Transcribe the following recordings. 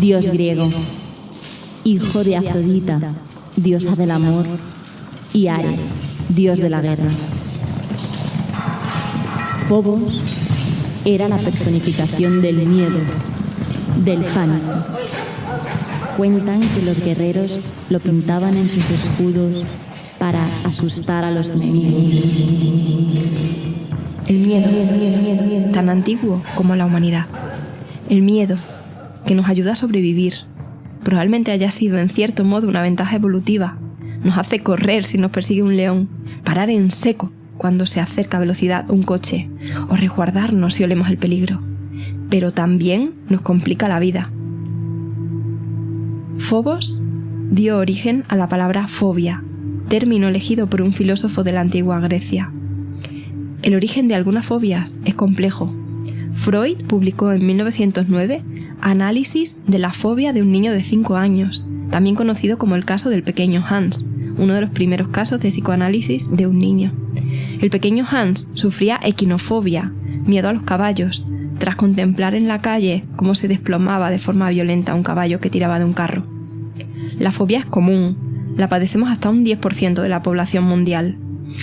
Dios griego, hijo de Afrodita, diosa del amor, y Ares, dios de la guerra. Phobos era la personificación del miedo, del pánico. Cuentan que los guerreros lo pintaban en sus escudos para asustar a los enemigos. El miedo, tan antiguo como la humanidad. El miedo, que nos ayuda a sobrevivir. Probablemente haya sido en cierto modo una ventaja evolutiva. Nos hace correr si nos persigue un león, parar en seco cuando se acerca a velocidad un coche, o resguardarnos si olemos el peligro. Pero también nos complica la vida. Phobos dio origen a la palabra fobia, término elegido por un filósofo de la antigua Grecia. El origen de algunas fobias es complejo. Freud publicó en 1909 Análisis de la fobia de un niño de 5 años, también conocido como el caso del pequeño Hans, uno de los primeros casos de psicoanálisis de un niño. El pequeño Hans sufría equinofobia, miedo a los caballos, tras contemplar en la calle cómo se desplomaba de forma violenta un caballo que tiraba de un carro. La fobia es común, la padecemos hasta un 10% de la población mundial.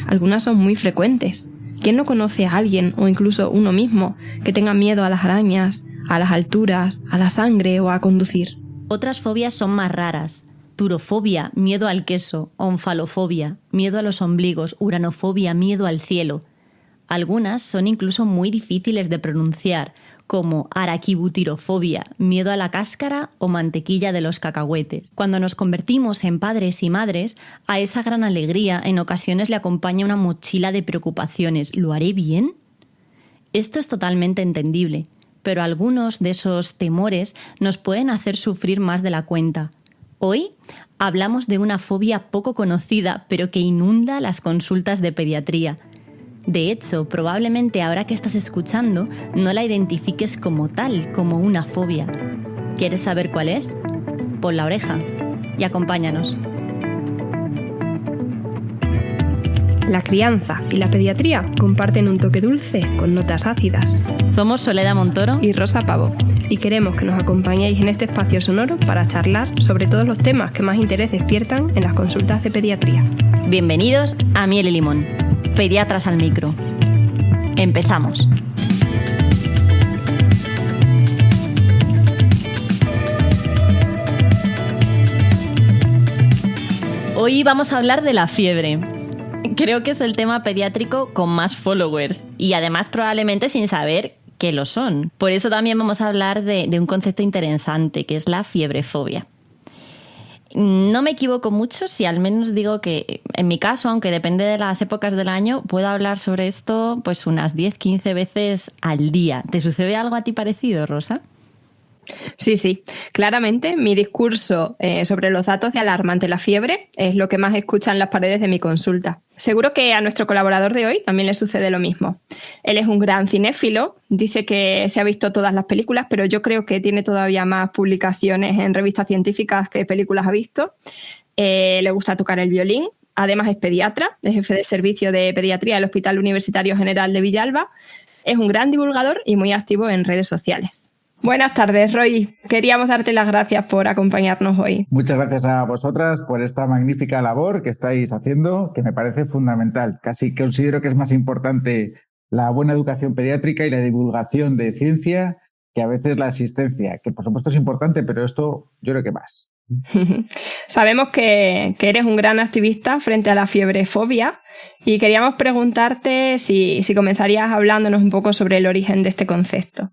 Algunas son muy frecuentes. ¿Quién no conoce a alguien, o incluso uno mismo, que tenga miedo a las arañas, a las alturas, a la sangre o a conducir? Otras fobias son más raras. Turofobia, miedo al queso, onfalofobia, miedo a los ombligos, uranofobia, miedo al cielo. Algunas son incluso muy difíciles de pronunciar, como araquibutirofobia, miedo a la cáscara o mantequilla de los cacahuetes. Cuando nos convertimos en padres y madres, a esa gran alegría en ocasiones le acompaña una mochila de preocupaciones. ¿Lo haré bien? Esto es totalmente entendible, pero algunos de esos temores nos pueden hacer sufrir más de la cuenta. Hoy hablamos de una fobia poco conocida, pero que inunda las consultas de pediatría. De hecho, probablemente ahora que estás escuchando, no la identifiques como tal, como una fobia. ¿Quieres saber cuál es? Pon la oreja y acompáñanos. La crianza y la pediatría comparten un toque dulce con notas ácidas. Somos Soledad Montoro Y Rosa Pavo, y queremos que nos acompañéis en este espacio sonoro para charlar sobre todos los temas que más interés despiertan en las consultas de pediatría. bienvenidos a Miel y Limón. Pediatras al micro. Empezamos. Hoy vamos a hablar de la fiebre. Creo que es el tema pediátrico con más followers y además probablemente sin saber que lo son. Por eso también vamos a hablar de un concepto interesante que es la fiebrefobia. No me equivoco mucho si al menos digo que en mi caso, aunque depende de las épocas del año, puedo hablar sobre esto pues unas 10-15 veces al día. ¿Te sucede algo a ti parecido, Rosa? Sí, claramente mi discurso sobre los datos de alarma ante la fiebre es lo que más escuchan las paredes de mi consulta. Seguro que a nuestro colaborador de hoy también le sucede lo mismo. Él es un gran cinéfilo, dice que se ha visto todas las películas, pero yo creo que tiene todavía más publicaciones en revistas científicas que películas ha visto. Le gusta tocar el violín, además es pediatra, es jefe de servicio de pediatría del Hospital Universitario General de Villalba. Es un gran divulgador y muy activo en redes sociales. Buenas tardes, Roy. Queríamos darte las gracias por acompañarnos hoy. Muchas gracias a vosotras por esta magnífica labor que estáis haciendo, que me parece fundamental. Casi considero que es más importante la buena educación pediátrica y la divulgación de ciencia que a veces la asistencia, que por supuesto es importante, pero esto yo creo que más. Sabemos que eres un gran activista frente a la fiebrefobia y queríamos preguntarte si comenzarías hablándonos un poco sobre el origen de este concepto.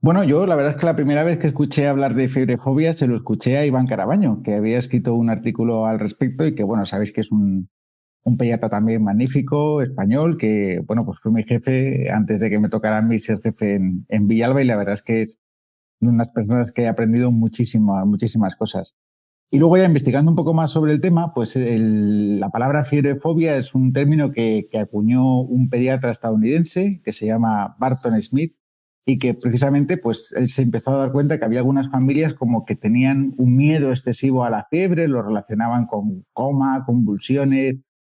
Bueno, yo la verdad es que la primera vez que escuché hablar de fiebrefobia se lo escuché a Iván Carabaño, que había escrito un artículo al respecto y que, bueno, sabéis que es un pediatra también magnífico, español, que, bueno, pues fue mi jefe antes de que me tocara a mí ser jefe en Villalba y la verdad es que es unas personas que he aprendido muchísimas cosas. Y luego ya investigando un poco más sobre el tema, pues la palabra fiebrefobia es un término que acuñó un pediatra estadounidense que se llama Barton Smith, y que precisamente pues él se empezó a dar cuenta que había algunas familias como que tenían un miedo excesivo a la fiebre, lo relacionaban con coma, convulsiones,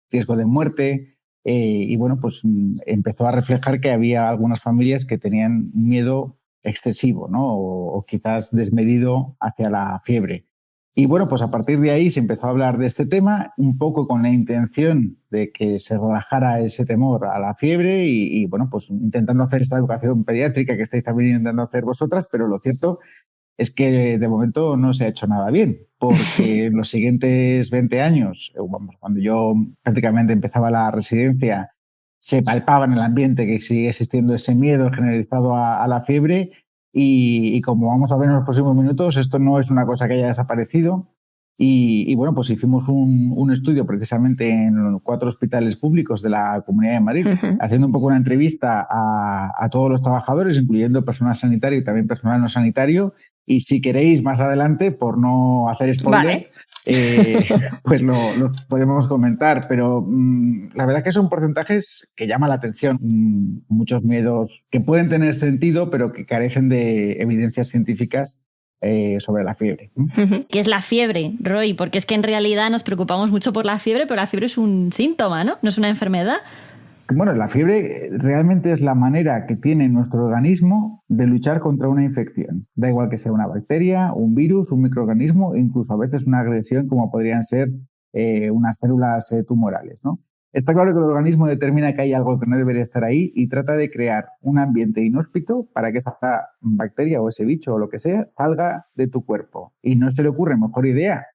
riesgo de muerte. y bueno, pues empezó a reflejar que había algunas familias que tenían miedo excesivo, ¿no? O quizás desmedido hacia la fiebre. Y bueno, pues a partir de ahí se empezó a hablar de este tema, un poco con la intención de que se relajara ese temor a la fiebre y bueno, pues intentando hacer esta educación pediátrica que estáis también intentando hacer vosotras, pero lo cierto es que de momento no se ha hecho nada bien, porque en los siguientes 20 años, cuando yo prácticamente empezaba la residencia, se palpaba en el ambiente que sigue existiendo ese miedo generalizado a la fiebre y como vamos a ver en los próximos minutos, esto no es una cosa que haya desaparecido. Y bueno, pues hicimos un estudio precisamente en 4 hospitales públicos de la Comunidad de Madrid, haciendo un poco una entrevista a todos los trabajadores, incluyendo personal sanitario y también personal no sanitario. Y si queréis más adelante, por no hacer spoiler, pues lo podemos comentar. Pero la verdad que son porcentajes que llaman la atención. Muchos miedos que pueden tener sentido, pero que carecen de evidencias científicas sobre la fiebre. ¿Qué es la fiebre, Roy? Porque es que en realidad nos preocupamos mucho por la fiebre, pero la fiebre es un síntoma, ¿no? No es una enfermedad. Bueno, la fiebre realmente es la manera que tiene nuestro organismo de luchar contra una infección. Da igual que sea una bacteria, un virus, un microorganismo, incluso a veces una agresión como podrían ser unas células tumorales, ¿no? Está claro que el organismo determina que hay algo que no debería estar ahí y trata de crear un ambiente inhóspito para que esa bacteria o ese bicho o lo que sea salga de tu cuerpo. Y no se le ocurre mejor idea,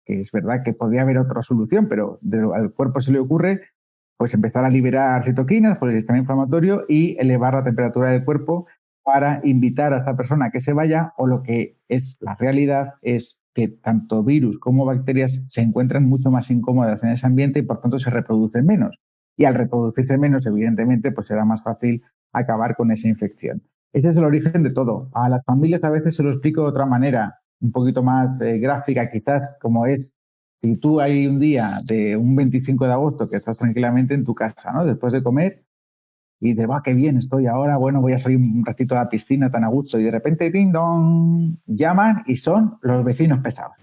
que es verdad que podría haber otra solución, pero al cuerpo se le ocurre pues empezar a liberar citoquinas por el sistema inflamatorio y elevar la temperatura del cuerpo para invitar a esta persona a que se vaya, o lo que es la realidad es que tanto virus como bacterias se encuentran mucho más incómodas en ese ambiente y por tanto se reproducen menos. Y al reproducirse menos, evidentemente, pues será más fácil acabar con esa infección. Ese es el origen de todo. A las familias a veces se lo explico de otra manera, un poquito más gráfica quizás, como es si tú hay un día de un 25 de agosto que estás tranquilamente en tu casa, ¿no? Después de comer y dices, qué bien estoy ahora, bueno, voy a salir un ratito a la piscina tan a gusto y de repente, ding dong, llaman y son los vecinos pesados.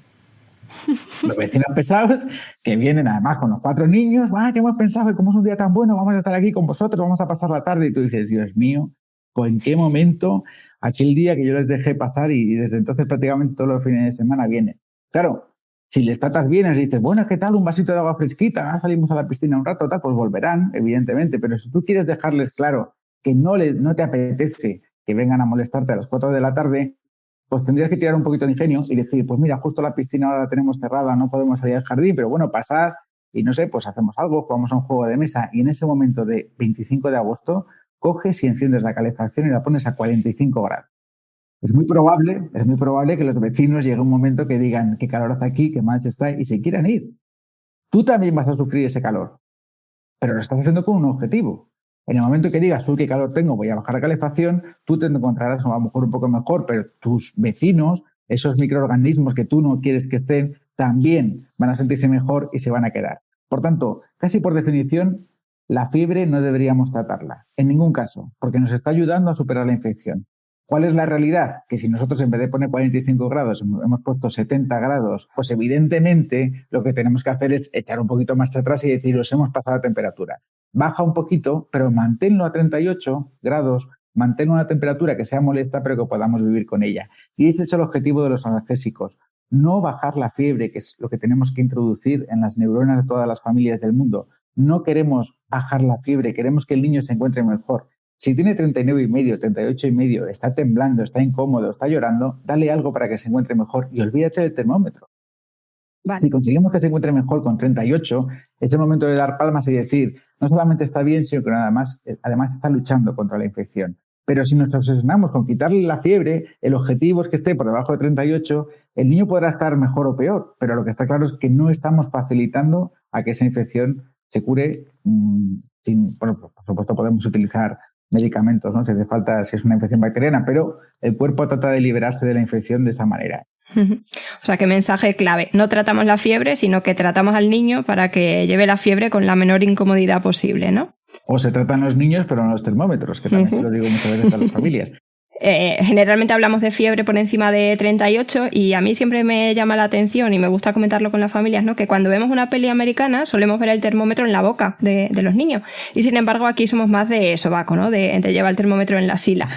Los vecinos pesados que vienen además con los 4 niños, ¿qué hemos pensado? ¿Cómo es un día tan bueno? Vamos a estar aquí con vosotros, vamos a pasar la tarde y tú dices, Dios mío, pues ¿en qué momento aquel día que yo les dejé pasar y desde entonces prácticamente todos los fines de semana vienen? Claro, si les tratas bien, les dices, bueno, ¿qué tal? Un vasito de agua fresquita, salimos a la piscina un rato, tal, pues volverán, evidentemente. Pero si tú quieres dejarles claro que no te apetece que vengan a molestarte a las 4 de la tarde, pues tendrías que tirar un poquito de ingenio y decir, pues mira, justo la piscina ahora la tenemos cerrada, no podemos salir al jardín, pero bueno, pasad y no sé, pues hacemos algo, jugamos a un juego de mesa y en ese momento de 25 de agosto coges y enciendes la calefacción y la pones a 45 grados. Es muy probable que los vecinos llegue un momento que digan qué calor hace aquí, qué mal está y se quieran ir. Tú también vas a sufrir ese calor, pero lo estás haciendo con un objetivo. En el momento que digas, qué calor tengo, voy a bajar la calefacción, tú te encontrarás a lo mejor un poco mejor, pero tus vecinos, esos microorganismos que tú no quieres que estén, también van a sentirse mejor y se van a quedar. Por tanto, casi por definición, la fiebre no deberíamos tratarla, en ningún caso, porque nos está ayudando a superar la infección. ¿Cuál es la realidad? Que si nosotros en vez de poner 45 grados hemos puesto 70 grados, pues evidentemente lo que tenemos que hacer es echar un poquito más atrás y decir, os hemos pasado la temperatura. Baja un poquito, pero manténlo a 38 grados, mantén una temperatura que sea molesta, pero que podamos vivir con ella. Y ese es el objetivo de los analgésicos. No bajar la fiebre, que es lo que tenemos que introducir en las neuronas de todas las familias del mundo. No queremos bajar la fiebre, queremos que el niño se encuentre mejor. Si tiene 39,5, 38,5, está temblando, está incómodo, está llorando, dale algo para que se encuentre mejor y olvídate del termómetro. Vale. Si conseguimos que se encuentre mejor con 38, es el momento de dar palmas y decir, no solamente está bien, sino que además está luchando contra la infección. Pero si nos obsesionamos con quitarle la fiebre, el objetivo es que esté por debajo de 38, el niño podrá estar mejor o peor, pero lo que está claro es que no estamos facilitando a que esa infección se cure. Bueno, por supuesto podemos utilizar medicamentos, ¿no? Si hace falta, si es una infección bacteriana, pero el cuerpo trata de liberarse de la infección de esa manera. O sea, qué mensaje clave. No tratamos la fiebre, sino que tratamos al niño para que lleve la fiebre con la menor incomodidad posible, ¿no? O se tratan los niños, pero no los termómetros, que también se lo digo muchas veces a las familias. Generalmente hablamos de fiebre por encima de 38 y a mí siempre me llama la atención y me gusta comentarlo con las familias, ¿no? Que cuando vemos una peli americana solemos ver el termómetro en la boca de los niños y sin embargo aquí somos más de sobaco, ¿no? De llevar el termómetro en la sila.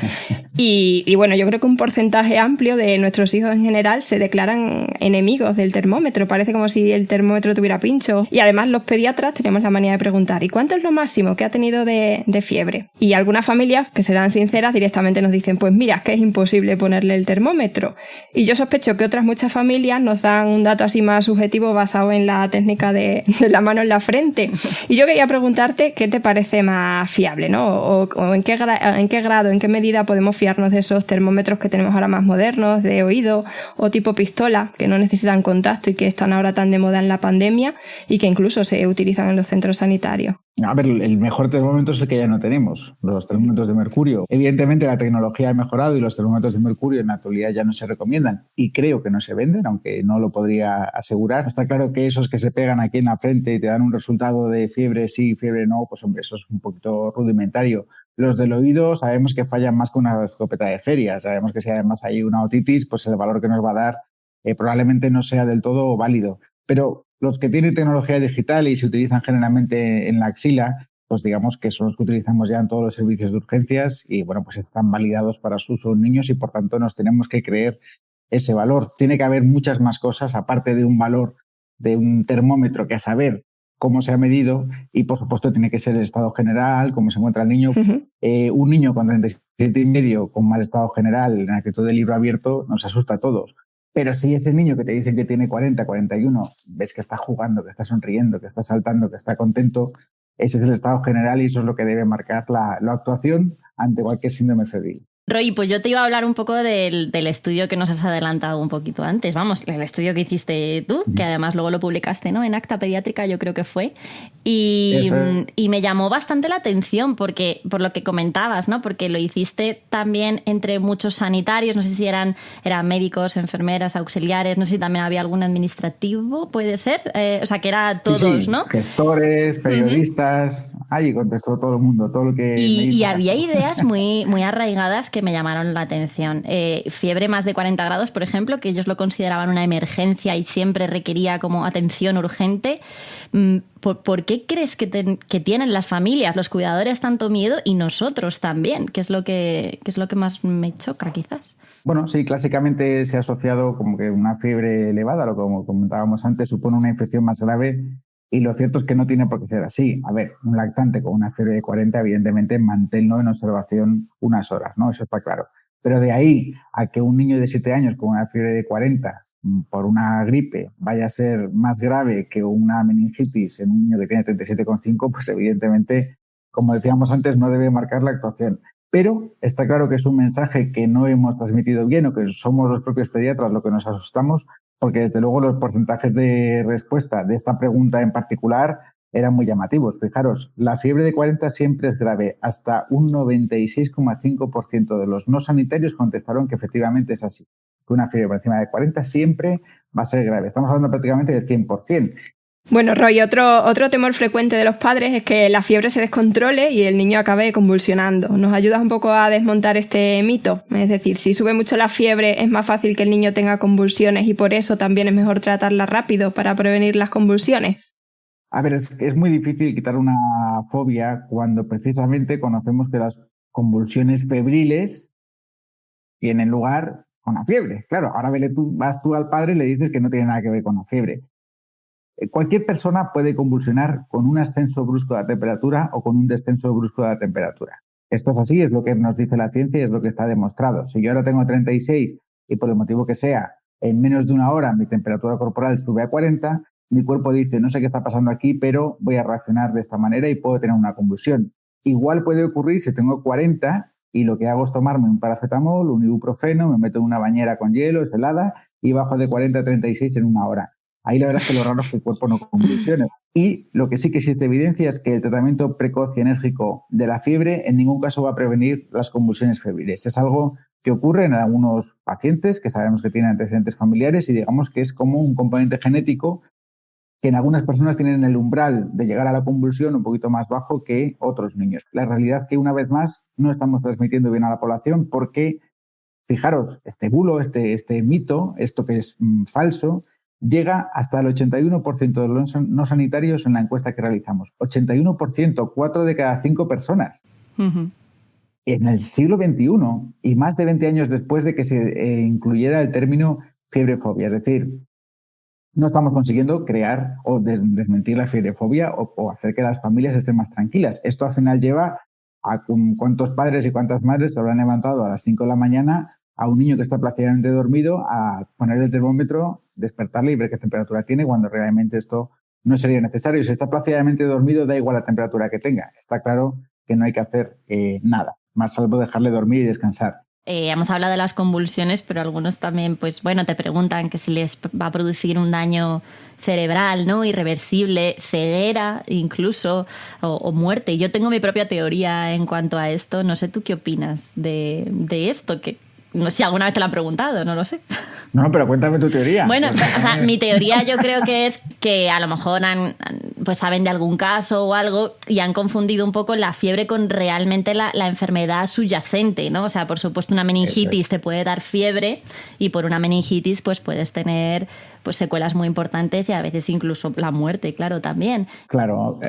Y bueno, yo creo que un porcentaje amplio de nuestros hijos en general se declaran enemigos del termómetro. Parece como si el termómetro tuviera pincho. Y además los pediatras tenemos la manía de preguntar ¿y cuánto es lo máximo que ha tenido de fiebre? Y algunas familias, que serán sinceras, directamente nos dicen pues mira, es que es imposible ponerle el termómetro. Y yo sospecho que otras muchas familias nos dan un dato así más subjetivo basado en la técnica de la mano en la frente. Y yo quería preguntarte qué te parece más fiable, ¿no? O en qué grado, en qué medida podemos fiarnos de esos termómetros que tenemos ahora más modernos, de oído o tipo pistola, que no necesitan contacto y que están ahora tan de moda en la pandemia y que incluso se utilizan en los centros sanitarios. A ver, el mejor termómetro es el que ya no tenemos, los termómetros de mercurio. Evidentemente la tecnología ha mejorado y los termómetros de mercurio en la actualidad ya no se recomiendan y creo que no se venden, aunque no lo podría asegurar. Está claro que esos que se pegan aquí en la frente y te dan un resultado de fiebre sí, fiebre no, pues hombre, eso es un poquito rudimentario. Los del oído sabemos que fallan más que una escopeta de feria. Sabemos que si además hay una otitis, pues el valor que nos va a dar probablemente no sea del todo válido. Pero los que tienen tecnología digital y se utilizan generalmente en la axila, pues digamos que son los que utilizamos ya en todos los servicios de urgencias y bueno, pues están validados para su uso en niños y por tanto nos tenemos que creer ese valor. Tiene que haber muchas más cosas aparte de un valor de un termómetro que a saber cómo se ha medido y por supuesto tiene que ser el estado general, cómo se encuentra el niño. Un niño con 37,5 con mal estado general en actitud de libro abierto nos asusta a todos. Pero si ese niño que te dicen que tiene 40, 41, ves que está jugando, que está sonriendo, que está saltando, que está contento, ese es el estado general y eso es lo que debe marcar la actuación ante cualquier síndrome febril. Roy, pues yo te iba a hablar un poco del estudio que nos has adelantado un poquito antes. Vamos, el estudio que hiciste tú, que además luego lo publicaste, ¿no? En Acta Pediátrica, yo creo que fue. Y me llamó bastante la atención porque, por lo que comentabas, ¿no? Porque lo hiciste también entre muchos sanitarios, no sé si eran médicos, enfermeras, auxiliares, no sé si también había algún administrativo, puede ser. O sea, que era todos, sí, ¿no? Gestores, periodistas, ahí contestó todo el mundo, todo lo que... Y había ideas muy, muy arraigadas que me llamaron la atención. Fiebre más de 40 grados, por ejemplo, que ellos lo consideraban una emergencia y siempre requería como atención urgente. ¿Por qué crees que tienen las familias, los cuidadores, tanto miedo y nosotros también? ¿Qué es lo que más me choca, quizás? Bueno, sí, clásicamente se ha asociado como que una fiebre elevada, lo que como comentábamos antes, supone una infección más grave y lo cierto es que no tiene por qué ser así. A ver, un lactante con una fiebre de 40, evidentemente, manténlo en observación unas horas, ¿no? Eso está claro. Pero de ahí a que un niño de 7 años con una fiebre de 40 por una gripe vaya a ser más grave que una meningitis en un niño que tiene 37,5, pues evidentemente, como decíamos antes, no debe marcar la actuación. Pero está claro que es un mensaje que no hemos transmitido bien o que somos los propios pediatras los que nos asustamos, porque desde luego los porcentajes de respuesta de esta pregunta en particular eran muy llamativos. Fijaros, la fiebre de 40 siempre es grave. Hasta un 96,5% de los no sanitarios contestaron que efectivamente es así. Que una fiebre por encima de 40 siempre va a ser grave. Estamos hablando prácticamente del 100%. Bueno, Roy, otro temor frecuente de los padres es que la fiebre se descontrole y el niño acabe convulsionando. ¿Nos ayudas un poco a desmontar este mito? Es decir, si sube mucho la fiebre es más fácil que el niño tenga convulsiones y por eso también es mejor tratarla rápido para prevenir las convulsiones. A ver, es muy difícil quitar una fobia cuando precisamente conocemos que las convulsiones febriles tienen lugar con la fiebre. Claro, ahora vas tú al padre y le dices que no tiene nada que ver con la fiebre. Cualquier persona puede convulsionar con un ascenso brusco de la temperatura o con un descenso brusco de la temperatura. Esto es así, es lo que nos dice la ciencia y es lo que está demostrado. Si yo ahora tengo 36 y por el motivo que sea, en menos de una hora mi temperatura corporal sube a 40, mi cuerpo dice, no sé qué está pasando aquí, pero voy a reaccionar de esta manera y puedo tener una convulsión. Igual puede ocurrir si tengo 40 y lo que hago es tomarme un paracetamol, un ibuprofeno, me meto en una bañera con hielo, es helada y bajo de 40 a 36 en una hora. Ahí la verdad es que lo raro es que el cuerpo no convulsione. Y lo que sí que existe evidencia es que el tratamiento precoz y enérgico de la fiebre en ningún caso va a prevenir las convulsiones febriles. Es algo que ocurre en algunos pacientes que sabemos que tienen antecedentes familiares y digamos que es como un componente genético que en algunas personas tienen el umbral de llegar a la convulsión un poquito más bajo que otros niños. La realidad es que una vez más no estamos transmitiendo bien a la población porque fijaros, este bulo, este mito, esto que es falso, llega hasta el 81% de los no sanitarios en la encuesta que realizamos. 81%, 4 de cada 5 personas. Ujú. En el siglo XXI y más de 20 años después de que se incluyera el término fiebrefobia. Es decir, no estamos consiguiendo crear o desmentir la fiebrefobia o hacer que las familias estén más tranquilas. Esto al final lleva a cuántos padres y cuántas madres se habrán levantado a las 5 de la mañana a un niño que está plácidamente dormido a ponerle el termómetro, despertarle y ver qué temperatura tiene cuando realmente esto no sería necesario. Si está plácidamente dormido, da igual la temperatura que tenga. Está claro que no hay que hacer nada, más salvo dejarle dormir y descansar. Hemos hablado de las convulsiones, pero algunos también, pues bueno, te preguntan que si les va a producir un daño cerebral, ¿no? Irreversible, ceguera incluso, o muerte. Yo tengo mi propia teoría en cuanto a esto. No sé tú qué opinas de esto, que no sé si alguna vez te lo han preguntado, no lo sé. No, pero cuéntame tu teoría. Bueno, o sea, mi teoría yo creo que es que a lo mejor pues saben de algún caso o algo y han confundido un poco la fiebre con realmente la enfermedad subyacente, ¿no? O sea, por supuesto una meningitis te puede dar fiebre y por una meningitis pues puedes tener pues secuelas muy importantes y a veces incluso la muerte, claro, también. Claro,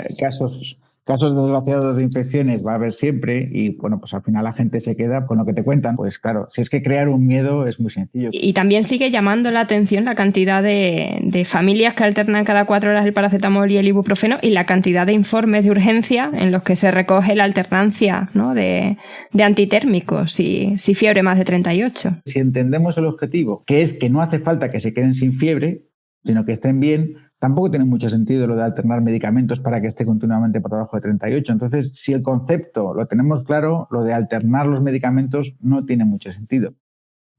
casos desgraciados de infecciones va a haber siempre y, bueno, pues al final la gente se queda con lo que te cuentan. Pues claro, si es que crear un miedo es muy sencillo. Y también sigue llamando la atención la cantidad de familias que alternan cada 4 horas el paracetamol y el ibuprofeno y la cantidad de informes de urgencia en los que se recoge la alternancia, ¿no? de antitérmicos si fiebre más de 38. Si entendemos el objetivo, que es que no hace falta que se queden sin fiebre, sino que estén bien, tampoco tiene mucho sentido lo de alternar medicamentos para que esté continuamente por debajo de 38. Entonces, si el concepto lo tenemos claro, lo de alternar los medicamentos no tiene mucho sentido.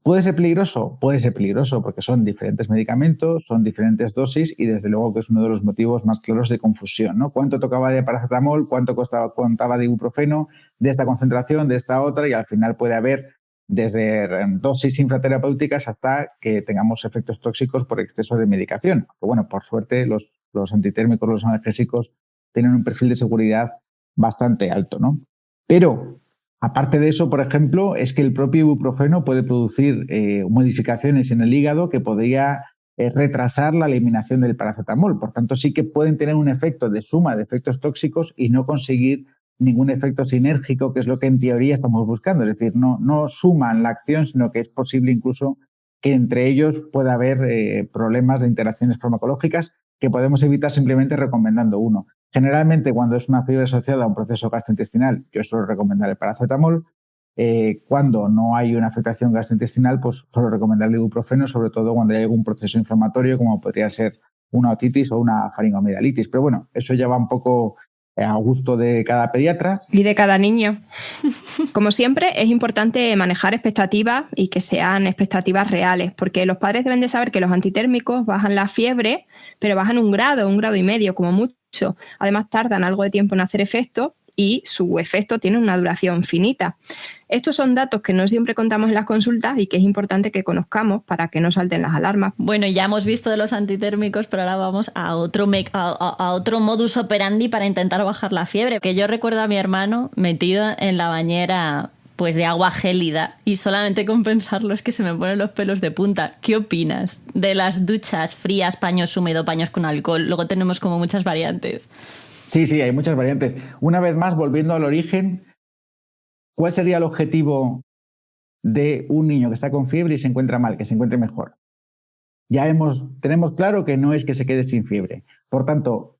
¿Puede ser peligroso? Puede ser peligroso porque son diferentes medicamentos, son diferentes dosis y desde luego que es uno de los motivos más claros de confusión, ¿no? ¿Cuánto tocaba de paracetamol? ¿Cuánto contaba de ibuprofeno? De esta concentración, de esta otra y al final puede haber desde dosis infraterapéuticas hasta que tengamos efectos tóxicos por exceso de medicación. Pero bueno, por suerte los antitérmicos, los analgésicos tienen un perfil de seguridad bastante alto, ¿no? Pero aparte de eso, por ejemplo, es que el propio ibuprofeno puede producir modificaciones en el hígado que podría retrasar la eliminación del paracetamol. Por tanto, sí que pueden tener un efecto de suma de efectos tóxicos y no conseguir ningún efecto sinérgico, que es lo que en teoría estamos buscando. Es decir, no suman la acción, sino que es posible incluso que entre ellos pueda haber problemas de interacciones farmacológicas que podemos evitar simplemente recomendando uno. Generalmente, cuando es una fiebre asociada a un proceso gastrointestinal, yo suelo recomendar el paracetamol. Cuando no hay una afectación gastrointestinal, pues suelo recomendar el ibuprofeno, sobre todo cuando hay algún proceso inflamatorio, como podría ser una otitis o una faringoamidalitis. Pero bueno, eso ya va un poco a gusto de cada pediatra. Y de cada niño. Como siempre, es importante manejar expectativas y que sean expectativas reales, porque los padres deben de saber que los antitérmicos bajan la fiebre, pero bajan 1 grado y medio como mucho. Además, tardan algo de tiempo en hacer efecto y su efecto tiene una duración finita. Estos son datos que no siempre contamos en las consultas y que es importante que conozcamos para que no salten las alarmas. Bueno, ya hemos visto de los antitérmicos, pero ahora vamos a otro modus operandi para intentar bajar la fiebre. Que yo recuerdo a mi hermano metido en la bañera pues de agua gélida y solamente con pensarlo es que se me ponen los pelos de punta. ¿Qué opinas de las duchas frías, paños húmedos, paños con alcohol? Luego tenemos como muchas variantes. Sí, hay muchas variantes. Una vez más, volviendo al origen, ¿cuál sería el objetivo de un niño que está con fiebre y se encuentra mal, que se encuentre mejor? Tenemos claro que no es que se quede sin fiebre. Por tanto,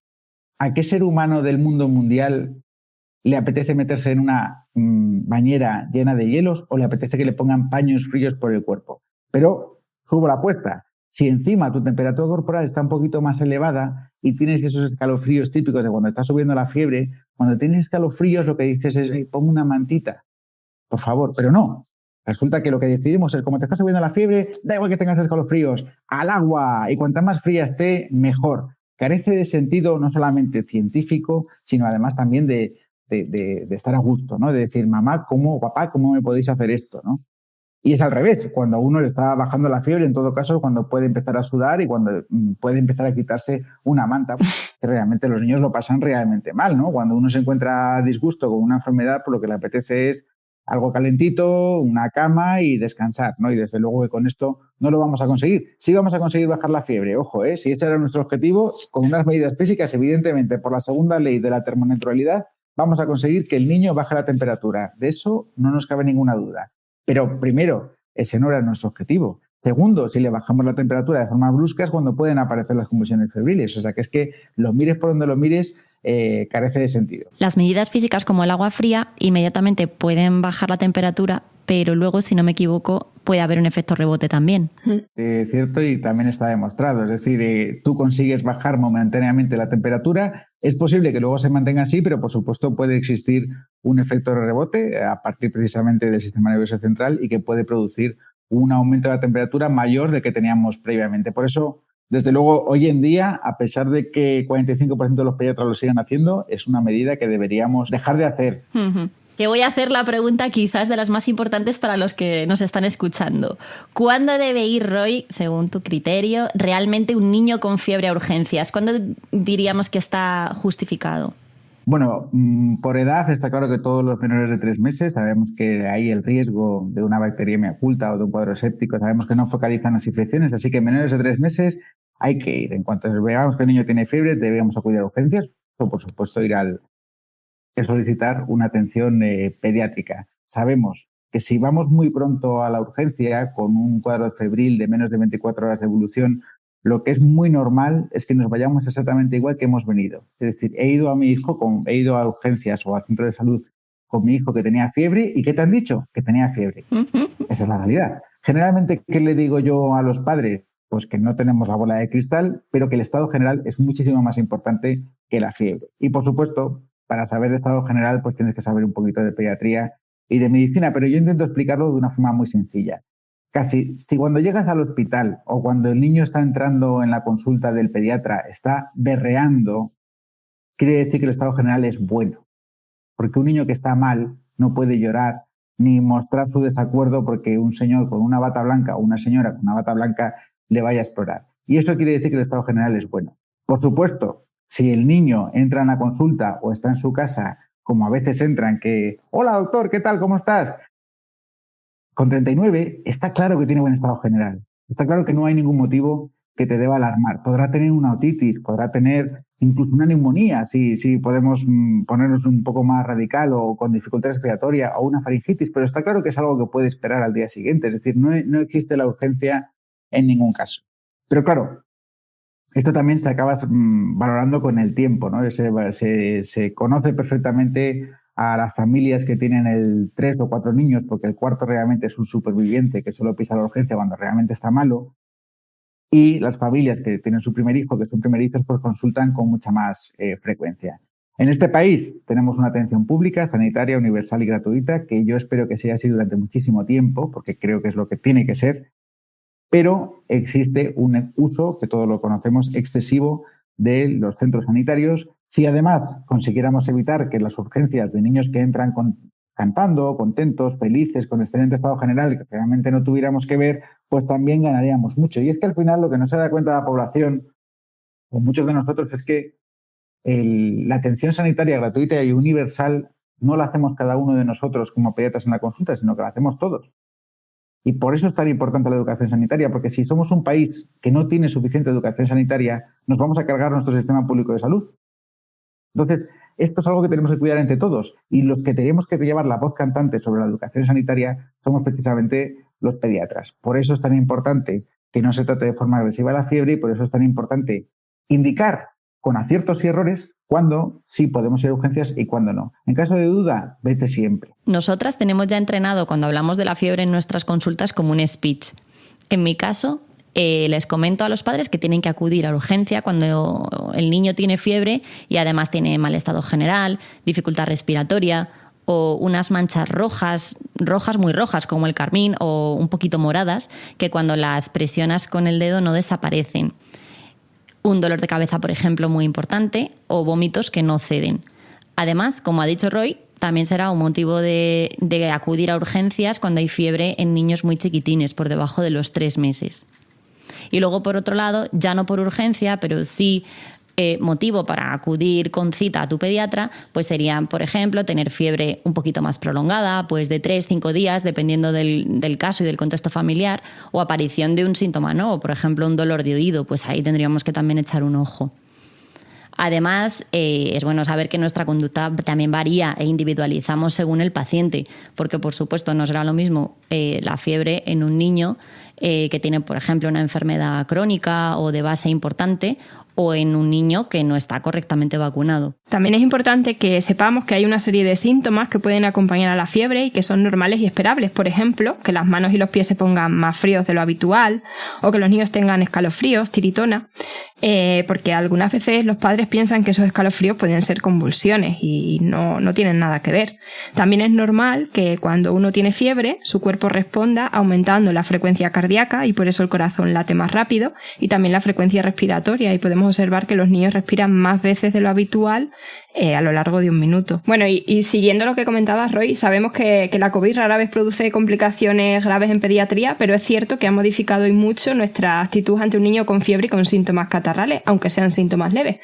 ¿a qué ser humano del mundo mundial le apetece meterse en una bañera llena de hielos o le apetece que le pongan paños fríos por el cuerpo? Pero subo la apuesta. Si encima tu temperatura corporal está un poquito más elevada y tienes esos escalofríos típicos de cuando está subiendo la fiebre, cuando tienes escalofríos lo que dices es, ponme una mantita, por favor, pero no. Resulta que lo que decidimos es, como te está subiendo la fiebre, da igual que tengas escalofríos, al agua, y cuanta más fría esté, mejor. Carece de sentido no solamente científico, sino además también de estar a gusto, ¿no? De decir, mamá, papá, ¿cómo me podéis hacer esto, ¿no? Y es al revés, cuando a uno le está bajando la fiebre, en todo caso, cuando puede empezar a sudar y cuando puede empezar a quitarse una manta, que realmente los niños lo pasan realmente mal, ¿no? Cuando uno se encuentra a disgusto con una enfermedad, pues lo que le apetece es algo calentito, una cama y descansar, ¿no? Y desde luego que con esto no lo vamos a conseguir. Sí vamos a conseguir bajar la fiebre, ojo, si ese era nuestro objetivo, con unas medidas físicas, evidentemente, por la segunda ley de la termoneutralidad, vamos a conseguir que el niño baje la temperatura. De eso no nos cabe ninguna duda. Pero primero, ese no era nuestro objetivo. Segundo, si le bajamos la temperatura de forma brusca es cuando pueden aparecer las convulsiones febriles. O sea que es que lo mires por donde lo mires, carece de sentido. Las medidas físicas como el agua fría inmediatamente pueden bajar la temperatura, pero luego, si no me equivoco, puede haber un efecto rebote también. Es cierto, y también está demostrado. Es decir, tú consigues bajar momentáneamente la temperatura. Es posible que luego se mantenga así, pero por supuesto puede existir un efecto de rebote a partir precisamente del sistema nervioso central y que puede producir un aumento de la temperatura mayor del que teníamos previamente. Por eso, desde luego, hoy en día, a pesar de que 45% de los pediatras lo sigan haciendo, es una medida que deberíamos dejar de hacer. Que voy a hacer la pregunta quizás de las más importantes para los que nos están escuchando. ¿Cuándo debe ir, Roy, según tu criterio, realmente un niño con fiebre a urgencias? ¿Cuándo diríamos que está justificado? Bueno, por edad está claro que todos los menores de 3 meses sabemos que hay el riesgo de una bacteriemia oculta o de un cuadro séptico, sabemos que no focalizan las infecciones, así que menores de 3 meses hay que ir. En cuanto veamos que el niño tiene fiebre, debemos acudir a urgencias o, por supuesto, solicitar una atención pediátrica. Sabemos que si vamos muy pronto a la urgencia con un cuadro febril de menos de 24 horas de evolución, lo que es muy normal es que nos vayamos exactamente igual que hemos venido. Es decir, he ido a urgencias o al centro de salud con mi hijo que tenía fiebre y ¿qué te han dicho? Que tenía fiebre. Esa es la realidad. Generalmente, ¿qué le digo yo a los padres? Pues que no tenemos la bola de cristal, pero que el estado general es muchísimo más importante que la fiebre. Y, por supuesto, para saber de estado general, pues tienes que saber un poquito de pediatría y de medicina, pero yo intento explicarlo de una forma muy sencilla. Casi, si cuando llegas al hospital o cuando el niño está entrando en la consulta del pediatra está berreando, quiere decir que el estado general es bueno. Porque un niño que está mal no puede llorar ni mostrar su desacuerdo porque un señor con una bata blanca o una señora con una bata blanca le vaya a explorar. Y eso quiere decir que el estado general es bueno. Por supuesto, si el niño entra en la consulta o está en su casa, como a veces entran, que hola doctor, ¿qué tal? ¿Cómo estás? Con 39 está claro que tiene buen estado general. Está claro que no hay ningún motivo que te deba alarmar. Podrá tener una otitis, podrá tener incluso una neumonía, si podemos ponernos un poco más radical o con dificultad respiratoria o una faringitis, pero está claro que es algo que puede esperar al día siguiente. Es decir, no existe la urgencia en ningún caso. Pero claro, esto también se acaba valorando con el tiempo, ¿no? Se conoce perfectamente a las familias que tienen 3 o 4 niños, porque el cuarto realmente es un superviviente que solo pisa la urgencia cuando realmente está malo, y las familias que tienen su primer hijo, que son primerizos, pues consultan con mucha más frecuencia. En este país tenemos una atención pública, sanitaria, universal y gratuita, que yo espero que sea así durante muchísimo tiempo, porque creo que es lo que tiene que ser, pero existe un uso, que todos lo conocemos, excesivo de los centros sanitarios. Si además consiguiéramos evitar que las urgencias de niños que entran cantando, contentos, felices, con excelente estado general, que realmente no tuviéramos que ver, pues también ganaríamos mucho. Y es que al final lo que no se da cuenta la población, o muchos de nosotros, es que la atención sanitaria gratuita y universal no la hacemos cada uno de nosotros como pediatras en la consulta, sino que la hacemos todos. Y por eso es tan importante la educación sanitaria, porque si somos un país que no tiene suficiente educación sanitaria, nos vamos a cargar nuestro sistema público de salud. Entonces, esto es algo que tenemos que cuidar entre todos. Y los que tenemos que llevar la voz cantante sobre la educación sanitaria somos precisamente los pediatras. Por eso es tan importante que no se trate de forma agresiva la fiebre y por eso es tan importante indicar con aciertos y errores cuándo sí podemos ir a urgencias y cuándo no. En caso de duda, vete siempre. Nosotras tenemos ya entrenado cuando hablamos de la fiebre en nuestras consultas como un speech. En mi caso, les comento a los padres que tienen que acudir a urgencia cuando el niño tiene fiebre y además tiene mal estado general, dificultad respiratoria o unas manchas rojas muy rojas como el carmín o un poquito moradas que cuando las presionas con el dedo no desaparecen. Un dolor de cabeza, por ejemplo, muy importante, o vómitos que no ceden. Además, como ha dicho Roy, también será un motivo de acudir a urgencias cuando hay fiebre en niños muy chiquitines, por debajo de los 3 meses. Y luego, por otro lado, ya no por urgencia, pero sí motivo para acudir con cita a tu pediatra, pues serían, por ejemplo, tener fiebre un poquito más prolongada, pues de 3-5 días, dependiendo del caso y del contexto familiar, o aparición de un síntoma nuevo, por ejemplo, un dolor de oído, pues ahí tendríamos que también echar un ojo. Además, es bueno saber que nuestra conducta también varía e individualizamos según el paciente, porque por supuesto no será lo mismo la fiebre en un niño que tiene, por ejemplo, una enfermedad crónica o de base importante, o en un niño que no está correctamente vacunado. También es importante que sepamos que hay una serie de síntomas que pueden acompañar a la fiebre y que son normales y esperables. Por ejemplo, que las manos y los pies se pongan más fríos de lo habitual, o que los niños tengan escalofríos, tiritona, porque algunas veces los padres piensan que esos escalofríos pueden ser convulsiones y no tienen nada que ver. También es normal que cuando uno tiene fiebre, su cuerpo responda aumentando la frecuencia cardíaca y por eso el corazón late más rápido, y también la frecuencia respiratoria, y podemos observar que los niños respiran más veces de lo habitual a lo largo de un minuto. Bueno, y siguiendo lo que comentabas, Roy, sabemos que la COVID rara vez produce complicaciones graves en pediatría, pero es cierto que ha modificado y mucho nuestra actitud ante un niño con fiebre y con síntomas catarrales, aunque sean síntomas leves.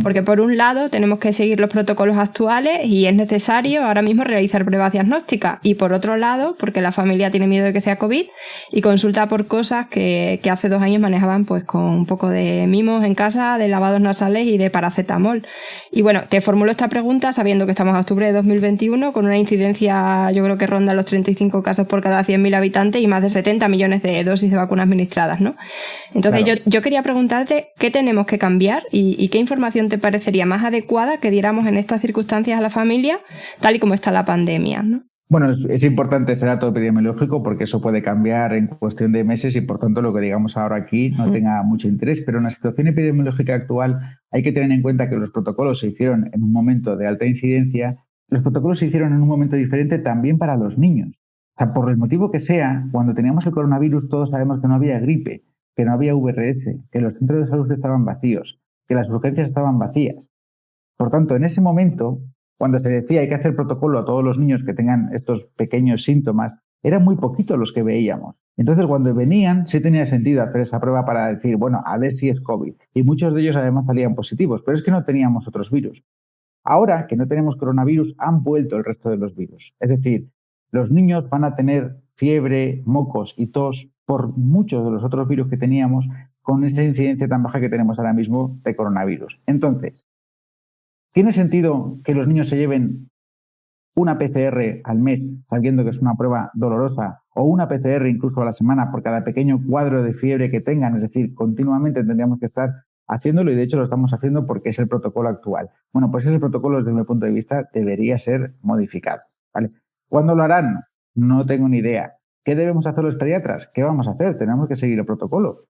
Porque por un lado tenemos que seguir los protocolos actuales y es necesario ahora mismo realizar pruebas diagnósticas, y por otro lado porque la familia tiene miedo de que sea COVID y consulta por cosas que hace 2 años manejaban pues con un poco de mimos en casa, de lavados nasales y de paracetamol. Y bueno, te formulo esta pregunta sabiendo que estamos a octubre de 2021 con una incidencia, yo creo que ronda los 35 casos por cada 100.000 habitantes y más de 70 millones de dosis de vacunas administradas, ¿no? Entonces claro, yo quería preguntarte qué tenemos que cambiar y qué información te parecería más adecuada que diéramos en estas circunstancias a la familia, tal y como está la pandemia, ¿no? Bueno, es importante este dato epidemiológico porque eso puede cambiar en cuestión de meses y por tanto lo que digamos ahora aquí no tenga mucho interés, pero en la situación epidemiológica actual hay que tener en cuenta que los protocolos se hicieron en un momento de alta incidencia, los protocolos se hicieron en un momento diferente también para los niños. O sea, por el motivo que sea, cuando teníamos el coronavirus todos sabemos que no había gripe, que no había VRS, que los centros de salud estaban vacíos, que las urgencias estaban vacías. Por tanto, en ese momento, cuando se decía hay que hacer protocolo a todos los niños que tengan estos pequeños síntomas, eran muy poquitos los que veíamos. Entonces, cuando venían, sí tenía sentido hacer esa prueba para decir, bueno, a ver si es COVID. Y muchos de ellos además salían positivos, pero es que no teníamos otros virus. Ahora que no tenemos coronavirus, han vuelto el resto de los virus. Es decir, los niños van a tener fiebre, mocos y tos por muchos de los otros virus que teníamos con esa incidencia tan baja que tenemos ahora mismo de coronavirus. Entonces, ¿tiene sentido que los niños se lleven una PCR al mes, sabiendo que es una prueba dolorosa, o una PCR incluso a la semana por cada pequeño cuadro de fiebre que tengan? Es decir, continuamente tendríamos que estar haciéndolo y de hecho lo estamos haciendo porque es el protocolo actual. Bueno, pues ese protocolo desde mi punto de vista debería ser modificado, ¿vale? ¿Cuándo lo harán? No tengo ni idea. ¿Qué debemos hacer los pediatras? ¿Qué vamos a hacer? Tenemos que seguir el protocolo.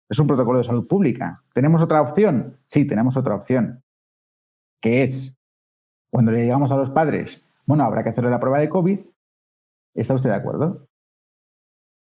Es un protocolo de salud pública. ¿Tenemos otra opción? Sí, tenemos otra opción. ¿Qué es? Cuando le digamos a los padres, bueno, habrá que hacerle la prueba de COVID, ¿está usted de acuerdo?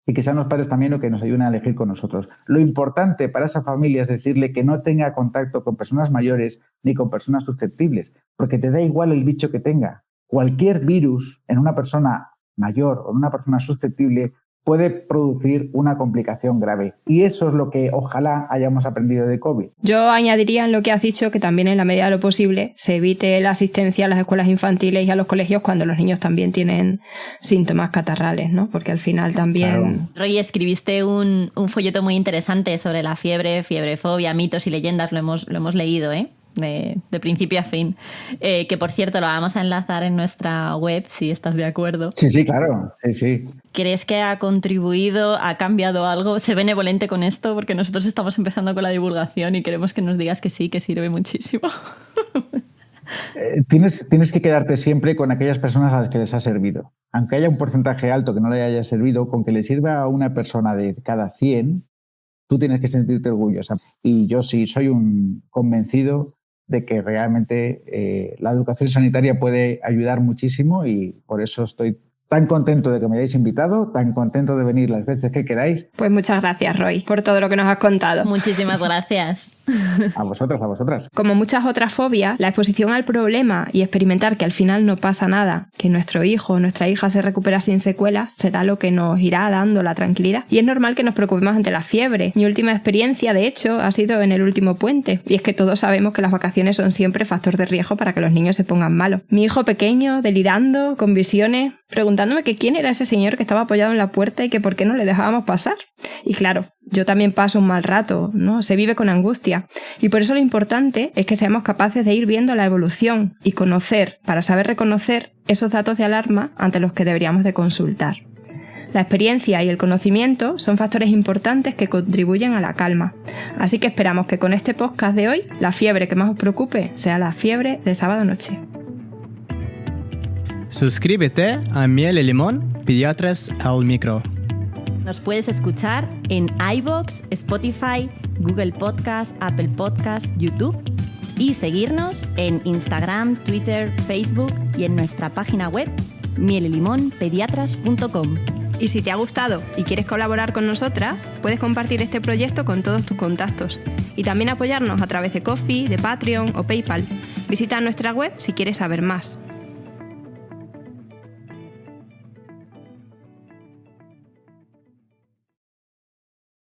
Y que sean los padres también los que nos ayuden a elegir con nosotros. Lo importante para esa familia es decirle que no tenga contacto con personas mayores ni con personas susceptibles, porque te da igual el bicho que tenga. Cualquier virus en una persona mayor o en una persona susceptible puede producir una complicación grave. Y eso es lo que ojalá hayamos aprendido de COVID. Yo añadiría en lo que has dicho que también en la medida de lo posible se evite la asistencia a las escuelas infantiles y a los colegios cuando los niños también tienen síntomas catarrales, ¿no? Porque al final también... Claro. Roy, escribiste un folleto muy interesante sobre la fiebre, fiebrefobia, mitos y leyendas, lo hemos leído, ¿eh? De principio a fin, que por cierto lo vamos a enlazar en nuestra web si estás de acuerdo. Sí, claro, sí. ¿Crees que ha contribuido, ha cambiado algo? Sé benevolente con esto porque nosotros estamos empezando con la divulgación y queremos que nos digas que sí, que sirve muchísimo. Tienes que quedarte siempre con aquellas personas a las que les ha servido. Aunque haya un porcentaje alto que no le haya servido, con que le sirva a una persona de cada 100, tú tienes que sentirte orgullosa. Y yo sí soy un convencido de que realmente la educación sanitaria puede ayudar muchísimo y por eso estoy Tan contento de que me hayáis invitado, tan contento de venir las veces que queráis. Pues muchas gracias, Roy, por todo lo que nos has contado. Muchísimas gracias. A vosotras. Como muchas otras fobias, la exposición al problema y experimentar que al final no pasa nada, que nuestro hijo o nuestra hija se recupera sin secuelas, será lo que nos irá dando la tranquilidad. Y es normal que nos preocupemos ante la fiebre. Mi última experiencia, de hecho, ha sido en el último puente. Y es que todos sabemos que las vacaciones son siempre factor de riesgo para que los niños se pongan malos. Mi hijo pequeño, delirando, con visiones, preguntándome que quién era ese señor que estaba apoyado en la puerta y que por qué no le dejábamos pasar. Y claro, yo también paso un mal rato, ¿no? Se vive con angustia. Y por eso lo importante es que seamos capaces de ir viendo la evolución y conocer, para saber reconocer esos datos de alarma ante los que deberíamos de consultar. La experiencia y el conocimiento son factores importantes que contribuyen a la calma. Así que esperamos que con este podcast de hoy, la fiebre que más os preocupe sea la fiebre de sábado noche. Suscríbete a Miel y Limón, Pediatras al Micro. Nos puedes escuchar en iVoox, Spotify, Google Podcast, Apple Podcast, YouTube y seguirnos en Instagram, Twitter, Facebook y en nuestra página web mielylimonpediatras.com. Y si te ha gustado y quieres colaborar con nosotras, puedes compartir este proyecto con todos tus contactos y también apoyarnos a través de Ko-fi, de Patreon o PayPal. Visita nuestra web si quieres saber más.